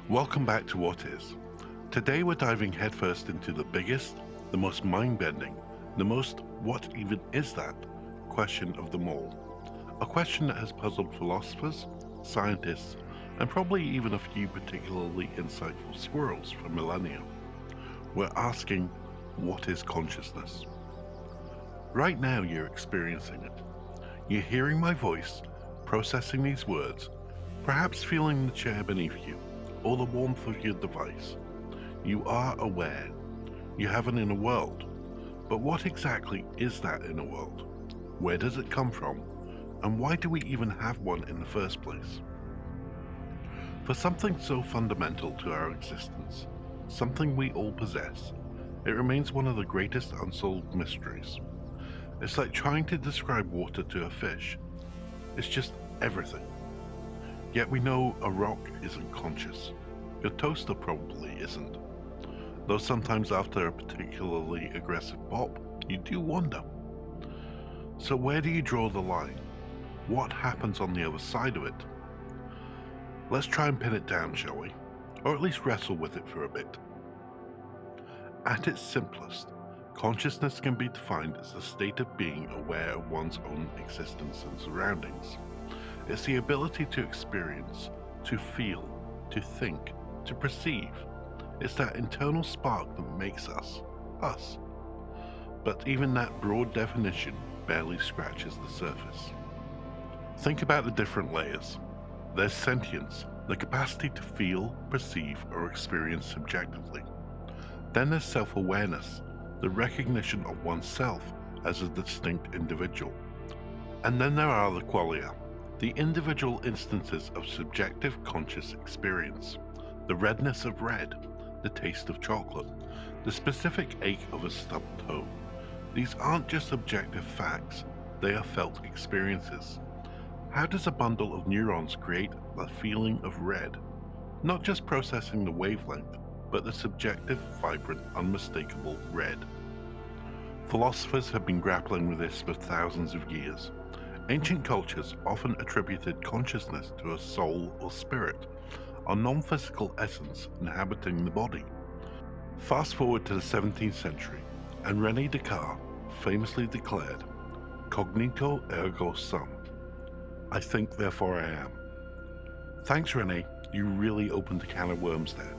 Welcome back to What Is. Today we're diving headfirst into the biggest, the most mind-bending, the most what even is that question of them all. A question that has puzzled philosophers, scientists, and probably even a few particularly insightful squirrels for millennia. We're asking, what is consciousness? Right now you're experiencing it. You're hearing my voice, processing these words, perhaps feeling the chair beneath you, or the warmth of your device. You are aware. You have an inner world. But what exactly is that inner world? Where does it come from? And why do we even have one in the first place? For something so fundamental to our existence, something we all possess, it remains one of the greatest unsolved mysteries. It's like trying to describe water to a fish. It's just everything. Yet we know a rock isn't conscious. Your toaster probably isn't. Though sometimes after a particularly aggressive pop, you do wonder. So where do you draw the line? What happens on the other side of it? Let's try and pin it down, shall we? Or at least wrestle with it for a bit. At its simplest, consciousness can be defined as the state of being aware of one's own existence and surroundings. It's the ability to experience, to feel, to think, to perceive. It's that internal spark that makes us, us. But even that broad definition barely scratches the surface. Think about the different layers. There's sentience, the capacity to feel, perceive, or experience subjectively. Then there's self-awareness, the recognition of oneself as a distinct individual. And then there are the qualia, the individual instances of subjective conscious experience. The redness of red, the taste of chocolate, the specific ache of a stubbed toe. These aren't just objective facts, they are felt experiences. How does a bundle of neurons create the feeling of red? Not just processing the wavelength, but the subjective, vibrant, unmistakable red. Philosophers have been grappling with this for thousands of years. Ancient cultures often attributed consciousness to a soul or spirit, a non-physical essence inhabiting the body. Fast forward to the 17th century, and René Descartes famously declared, "Cognito ergo sum." I think, therefore I am. Thanks, René. You really opened a can of worms there.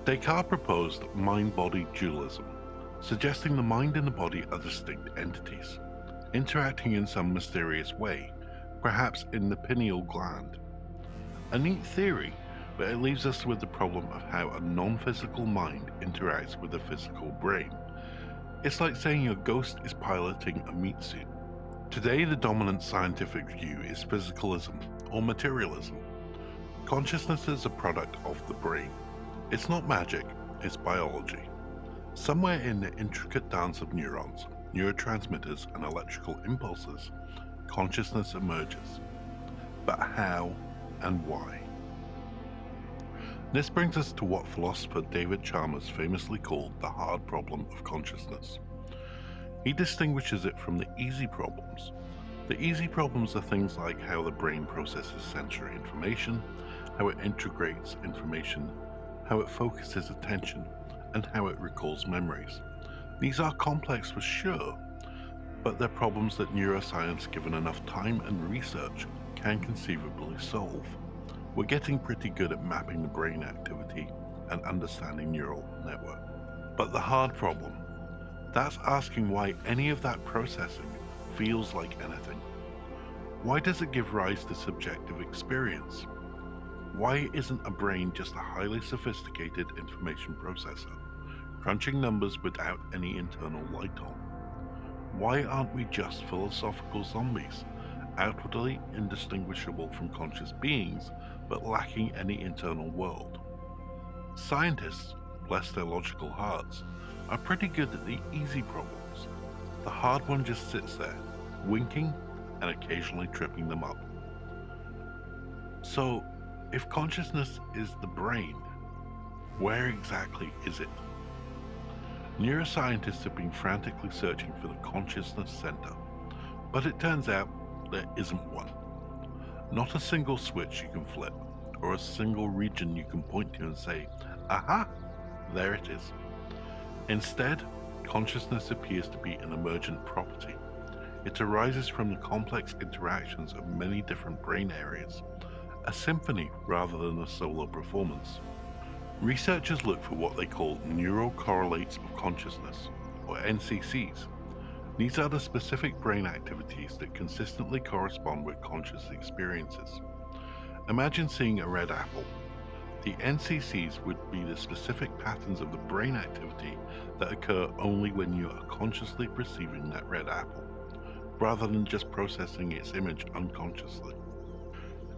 Descartes proposed mind-body dualism, suggesting the mind and the body are distinct entities, interacting in some mysterious way, perhaps in the pineal gland. A neat theory, but it leaves us with the problem of how a non-physical mind interacts with a physical brain. It's like saying your ghost is piloting a meat suit. Today, the dominant scientific view is physicalism or materialism. Consciousness is a product of the brain. It's not magic, it's biology. Somewhere in the intricate dance of neurons, neurotransmitters, and electrical impulses, consciousness emerges. But how and why? This brings us to what philosopher David Chalmers famously called the hard problem of consciousness. He distinguishes it from the easy problems. The easy problems are things like how the brain processes sensory information, how it integrates information, how it focuses attention, and how it recalls memories. These are complex for sure, but they're problems that neuroscience, given enough time and research, can conceivably solve. We're getting pretty good at mapping the brain activity and understanding neural network. But the hard problem, that's asking why any of that processing feels like anything. Why does it give rise to subjective experience? Why isn't a brain just a highly sophisticated information processor, crunching numbers without any internal light on? Why aren't we just philosophical zombies, outwardly indistinguishable from conscious beings, but lacking any internal world? Scientists, bless their logical hearts, are pretty good at the easy problems. The hard one just sits there, winking and occasionally tripping them up. So, if consciousness is the brain, where exactly is it? Neuroscientists have been frantically searching for the consciousness center, but it turns out there isn't one. Not a single switch you can flip, or a single region you can point to and say, aha, there it is. Instead, consciousness appears to be an emergent property. It arises from the complex interactions of many different brain areas, a symphony rather than a solo performance. Researchers look for what they call neural correlates of consciousness, or NCCs. These are the specific brain activities that consistently correspond with conscious experiences. Imagine seeing a red apple. The NCCs would be the specific patterns of the brain activity that occur only when you are consciously perceiving that red apple, rather than just processing its image unconsciously.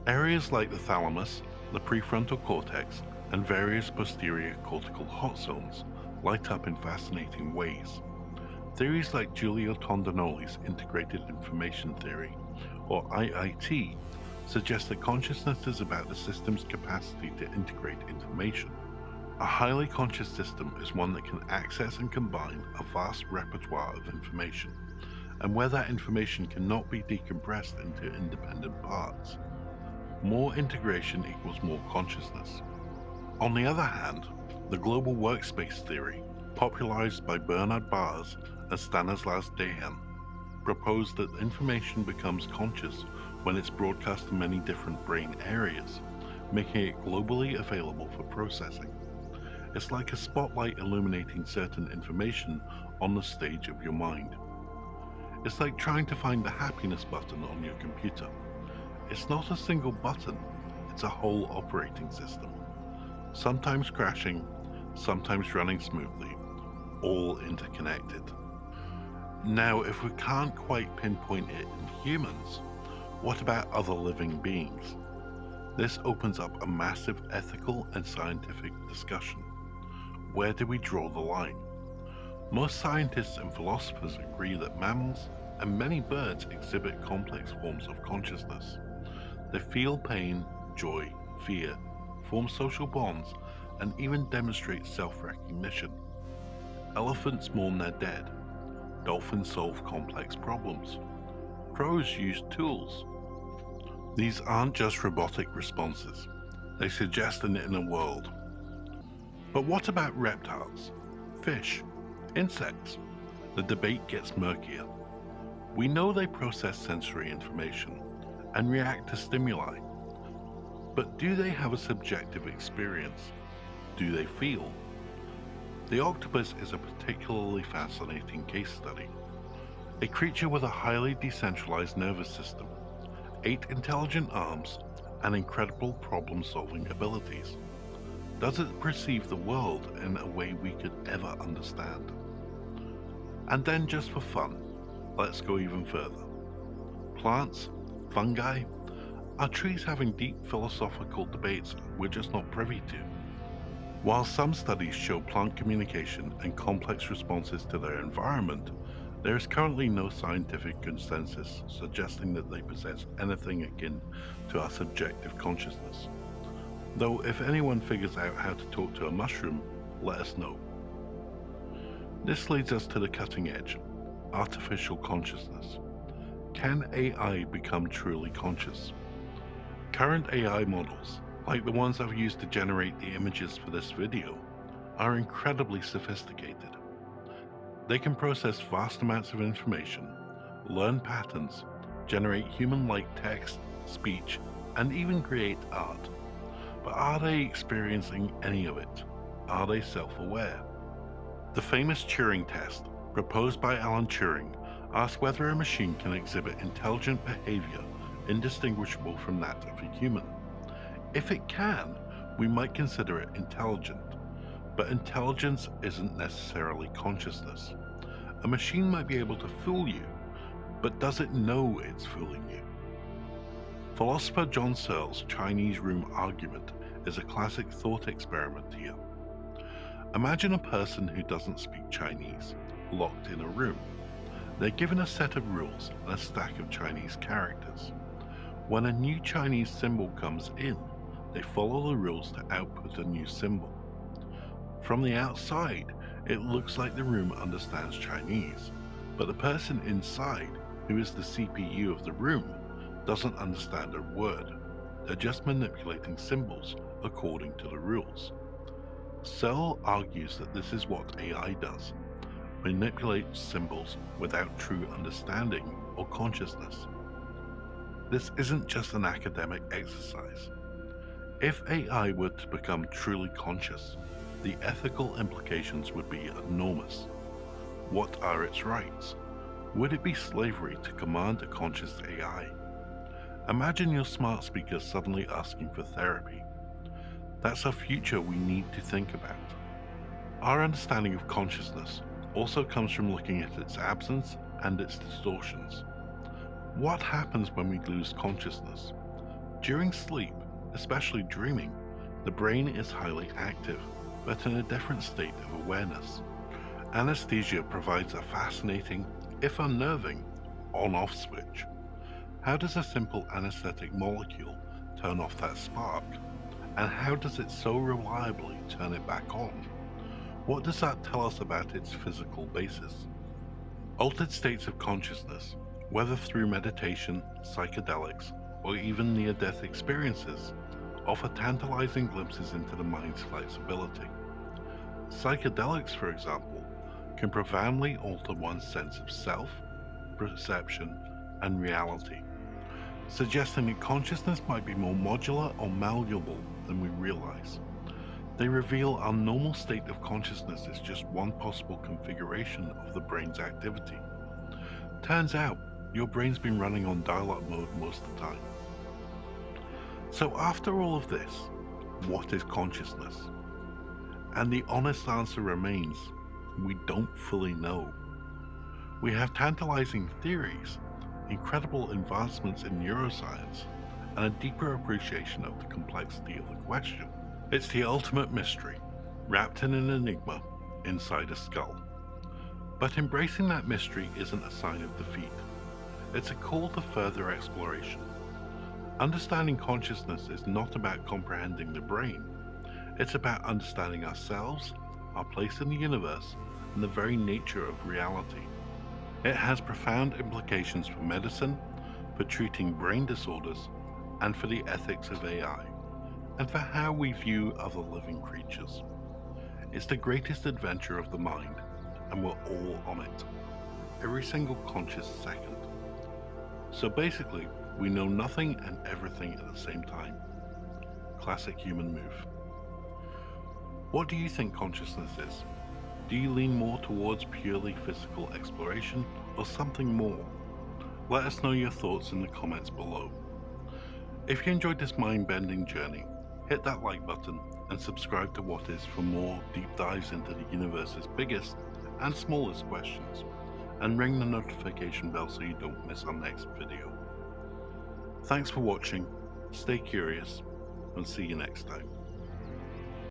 Areas like the thalamus, the prefrontal cortex, and various posterior cortical hot zones light up in fascinating ways. Theories like Giulio Tondinoli's integrated information theory, or IIT, suggest that consciousness is about the system's capacity to integrate information. A highly conscious system is one that can access and combine a vast repertoire of information, and where that information cannot be decompressed into independent parts. More integration equals more consciousness. On the other hand, the global workspace theory, popularized by Bernard Baars and Stanislas Dehaene, proposed that information becomes conscious when it's broadcast to many different brain areas, making it globally available for processing. It's like a spotlight illuminating certain information on the stage of your mind. It's like trying to find the happiness button on your computer. It's not a single button, it's a whole operating system, sometimes crashing, sometimes running smoothly, all interconnected. Now, if we can't quite pinpoint it in humans, what about other living beings? This opens up a massive ethical and scientific discussion. Where do we draw the line? Most scientists and philosophers agree that mammals and many birds exhibit complex forms of consciousness. They feel pain, joy, fear, form social bonds, and even demonstrate self recognition. Elephants mourn their dead. Dolphins solve complex problems. Crows use tools. These aren't just robotic responses, they suggest an inner world. But what about reptiles, fish, insects? The debate gets murkier. We know they process sensory information and react to stimuli, but do they have a subjective experience? Do they feel? The octopus is a particularly fascinating case study. A creature with a highly decentralized nervous system, 8 intelligent arms, and incredible problem solving abilities. Does it perceive the world in a way we could ever understand? And then, just for fun, let's go even further. Plants, fungi, are trees having deep philosophical debates we're just not privy to? While some studies show plant communication and complex responses to their environment, there is currently no scientific consensus suggesting that they possess anything akin to our subjective consciousness. Though, if anyone figures out how to talk to a mushroom, let us know. This leads us to the cutting edge: artificial consciousness. Can AI become truly conscious? Current AI models, like the ones I've used to generate the images for this video, are incredibly sophisticated. They can process vast amounts of information, learn patterns, generate human-like text, speech, and even create art. But are they experiencing any of it? Are they self-aware? The famous Turing test, proposed by Alan Turing, asks whether a machine can exhibit intelligent behavior indistinguishable from that of a human. If it can, we might consider it intelligent. But intelligence isn't necessarily consciousness. A machine might be able to fool you, but does it know it's fooling you? Philosopher John Searle's Chinese room argument is a classic thought experiment here. Imagine a person who doesn't speak Chinese, locked in a room. They're given a set of rules and a stack of Chinese characters. When a new Chinese symbol comes in, they follow the rules to output a new symbol. From the outside, it looks like the room understands Chinese, but the person inside, who is the CPU of the room, doesn't understand a word. they're just manipulating symbols according to the rules. Searle argues that this is what AI does, manipulates symbols without true understanding or consciousness. This isn't just an academic exercise. If AI were to become truly conscious, the ethical implications would be enormous. What are its rights? Would it be slavery to command a conscious AI? Imagine your smart speaker suddenly asking for therapy. That's a future we need to think about. Our understanding of consciousness also comes from looking at its absence and its distortions. What happens when we lose consciousness? During sleep, especially dreaming, the brain is highly active, but in a different state of awareness. Anesthesia provides a fascinating, if unnerving, on-off switch. How does a simple anesthetic molecule turn off that spark? And how does it so reliably turn it back on? What does that tell us about its physical basis? Altered states of consciousness, whether through meditation, psychedelics, or even near-death experiences, offer tantalizing glimpses into the mind's flexibility. Psychedelics, for example, can profoundly alter one's sense of self, perception, and reality, suggesting that consciousness might be more modular or malleable than we realize. They reveal our normal state of consciousness is just one possible configuration of the brain's activity. Turns out, your brain's been running on dial-up mode most of the time. So after all of this, what is consciousness? And the honest answer remains, we don't fully know. We have tantalizing theories, incredible advancements in neuroscience, and a deeper appreciation of the complexity of the question. It's the ultimate mystery, wrapped in an enigma inside a skull. But embracing that mystery isn't a sign of defeat. It's a call to further exploration. Understanding consciousness is not about comprehending the brain. It's about understanding ourselves, our place in the universe, and the very nature of reality. It has profound implications for medicine, for treating brain disorders, and for the ethics of AI, and for how we view other living creatures. It's the greatest adventure of the mind, and we're all on it, every single conscious second. So basically, we know nothing and everything at the same time. Classic human move. What do you think consciousness is? Do you lean more towards purely physical exploration or something more? Let us know your thoughts in the comments below. If you enjoyed this mind-bending journey, hit that like button and subscribe to What Is for more deep dives into the universe's biggest and smallest questions, and ring the notification bell so you don't miss our next video. Thanks for watching, stay curious, and see you next time.